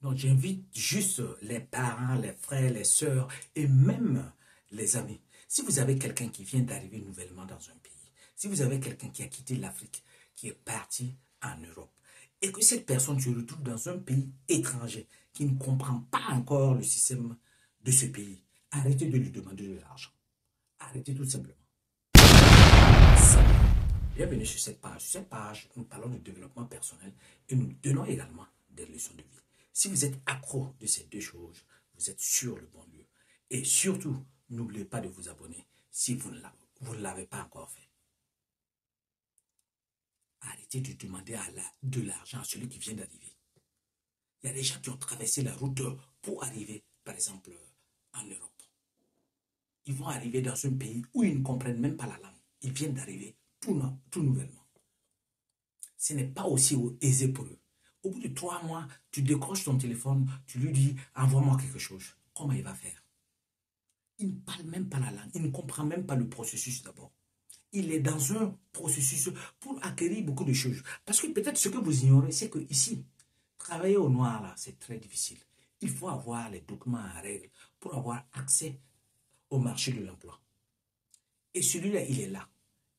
Donc, j'invite juste les parents, les frères, les sœurs et même les amis. Si vous avez quelqu'un qui vient d'arriver nouvellement dans un pays, si vous avez quelqu'un qui a quitté l'Afrique, qui est parti en Europe, et que cette personne se retrouve dans un pays étranger, qui ne comprend pas encore le système de ce pays, arrêtez de lui demander de l'argent. Arrêtez tout simplement. Bienvenue sur cette page. Sur cette page, nous parlons de développement personnel et nous donnons également des leçons de vie. Si vous êtes accro de ces deux choses, vous êtes sur le bon lieu. Et surtout, n'oubliez pas de vous abonner si vous ne l'avez pas encore fait. Arrêtez de demander de l'argent à celui qui vient d'arriver. Il y a des gens qui ont traversé la route pour arriver, par exemple, en Europe. Ils vont arriver dans un pays où ils ne comprennent même pas la langue. Ils viennent d'arriver tout nouvellement. Ce n'est pas aussi aisé pour eux. Au bout de 3 mois, tu décroches ton téléphone, tu lui dis « envoie-moi quelque chose ». Comment il va faire? Il ne parle même pas la langue, il ne comprend même pas le processus d'abord. Il est dans un processus pour acquérir beaucoup de choses. Parce que peut-être ce que vous ignorez, c'est que ici, travailler au noir, là, c'est très difficile. Il faut avoir les documents en règle pour avoir accès au marché de l'emploi. Et celui-là, il est là.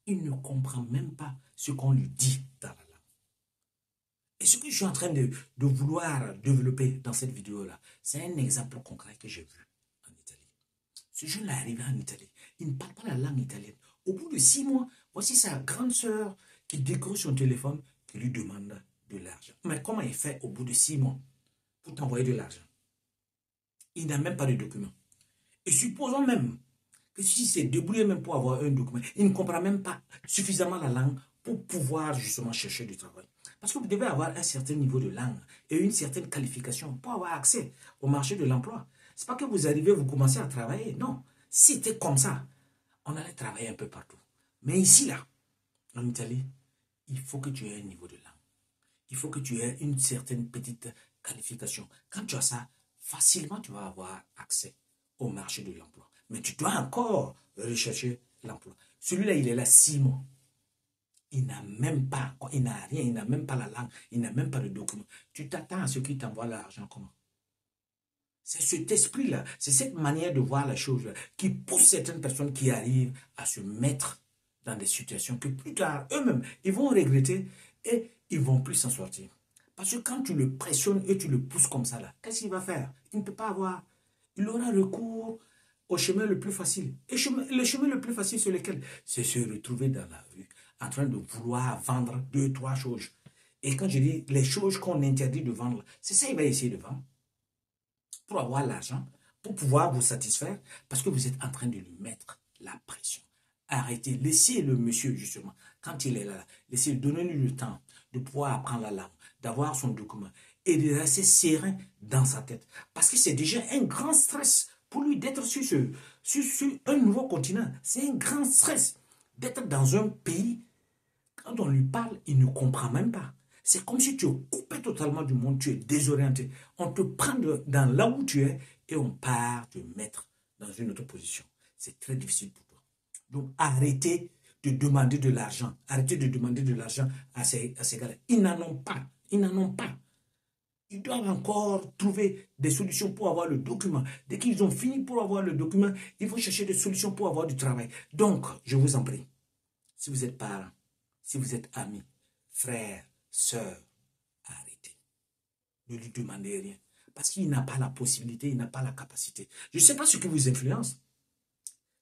Il ne comprend même pas ce qu'on lui dit dans la langue. Et ce que je suis en train de vouloir développer dans cette vidéo-là, c'est un exemple concret que j'ai vu en Italie. Ce jeune-là est arrivé en Italie. Il ne parle pas la langue italienne. Au bout de 6 mois, voici sa grande sœur qui décroche son téléphone, qui lui demande de l'argent. Mais comment il fait au bout de 6 mois pour t'envoyer de l'argent? Il n'a même pas de document. Et supposons même que si c'est débrouillé même pour avoir un document, il ne comprend même pas suffisamment la langue pour pouvoir justement chercher du travail. Parce que vous devez avoir un certain niveau de langue et une certaine qualification pour avoir accès au marché de l'emploi. Ce n'est pas que vous arrivez, vous commencez à travailler. Non, si c'était comme ça, on allait travailler un peu partout. Mais ici, là, en Italie, il faut que tu aies un niveau de langue. Il faut que tu aies une certaine petite qualification. Quand tu as ça, facilement tu vas avoir accès au marché de l'emploi. Mais tu dois encore rechercher l'emploi. Celui-là, il est là 6 mois. Il n'a même pas, il n'a rien, il n'a même pas la langue, il n'a même pas de document. Tu t'attends à ce qu'il t'envoie l'argent comment? C'est cet esprit-là, c'est cette manière de voir la chose qui pousse certaines personnes qui arrivent à se mettre dans des situations que plus tard, eux-mêmes, ils vont regretter et ils ne vont plus s'en sortir. Parce que quand tu le pressionnes et tu le pousses comme ça, là, qu'est-ce qu'il va faire? Il ne peut pas avoir. Il aura recours au chemin le plus facile. Et le chemin le plus facile, c'est lequel? C'est se retrouver dans la rue, en train de vouloir vendre 2, 3 choses. Et quand je dis les choses qu'on interdit de vendre, c'est ça qu'il va essayer de vendre. Pour avoir l'argent, pour pouvoir vous satisfaire, parce que vous êtes en train de lui mettre la pression. Arrêtez, laissez le monsieur justement, quand il est là, laissez, donnez-lui le temps de pouvoir apprendre la langue, d'avoir son document et de rester serein dans sa tête. Parce que c'est déjà un grand stress pour lui d'être sur un nouveau continent. C'est un grand stress d'être dans un pays, quand on lui parle, il ne comprend même pas. C'est comme si tu es coupé totalement du monde, tu es désorienté. On te prend dans là où tu es et on part te mettre dans une autre position. C'est très difficile pour toi. Donc arrêtez de demander de l'argent. Arrêtez de demander de l'argent à ces gars-là. Ils n'en ont pas. Ils n'en ont pas. Ils doivent encore trouver des solutions pour avoir le document. Dès qu'ils ont fini pour avoir le document, ils vont chercher des solutions pour avoir du travail. Donc, je vous en prie, si vous êtes parents, si vous êtes amis, frères, sœurs, arrêtez. Ne lui demandez rien. Parce qu'il n'a pas la possibilité, il n'a pas la capacité. Je ne sais pas ce qui vous influence.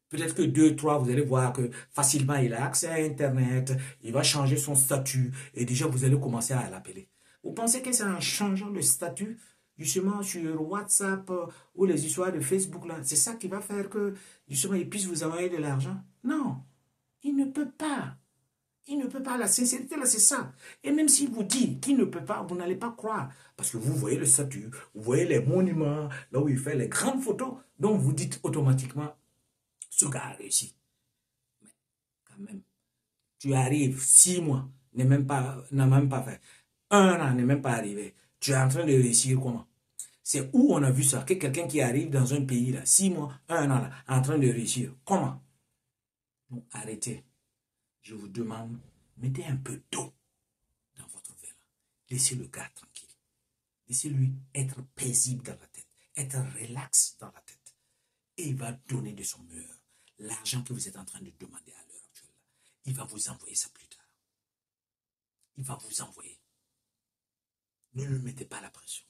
Peut-être que 2, 3, vous allez voir que facilement il a accès à Internet, il va changer son statut et déjà vous allez commencer à l'appeler. Vous pensez que c'est en changeant le statut, justement sur WhatsApp ou les histoires de Facebook, là, c'est ça qui va faire que justement il puisse vous envoyer de l'argent? Non, il ne peut pas. Il ne peut pas. La sincérité, là, c'est ça. Et même s'il vous dit qu'il ne peut pas, vous n'allez pas croire. Parce que vous voyez le statut, vous voyez les monuments, là où il fait les grandes photos. Donc, vous dites automatiquement, ce gars a réussi. Mais quand même, tu arrives 6 mois, n'a même pas fait. 1 an n'est même pas arrivé. Tu es en train de réussir comment? C'est où on a vu ça? Que quelqu'un qui arrive dans un pays, là, 6 mois, 1 an, là, en train de réussir. Comment? Donc, arrêtez. Je vous demande, mettez un peu d'eau dans votre verre. Laissez le gars tranquille. Laissez-lui être paisible dans la tête, être relax dans la tête. Et il va donner de son meilleur. L'argent que vous êtes en train de demander à l'heure actuelle, il va vous envoyer ça plus tard. Il va vous envoyer. Ne lui mettez pas la pression.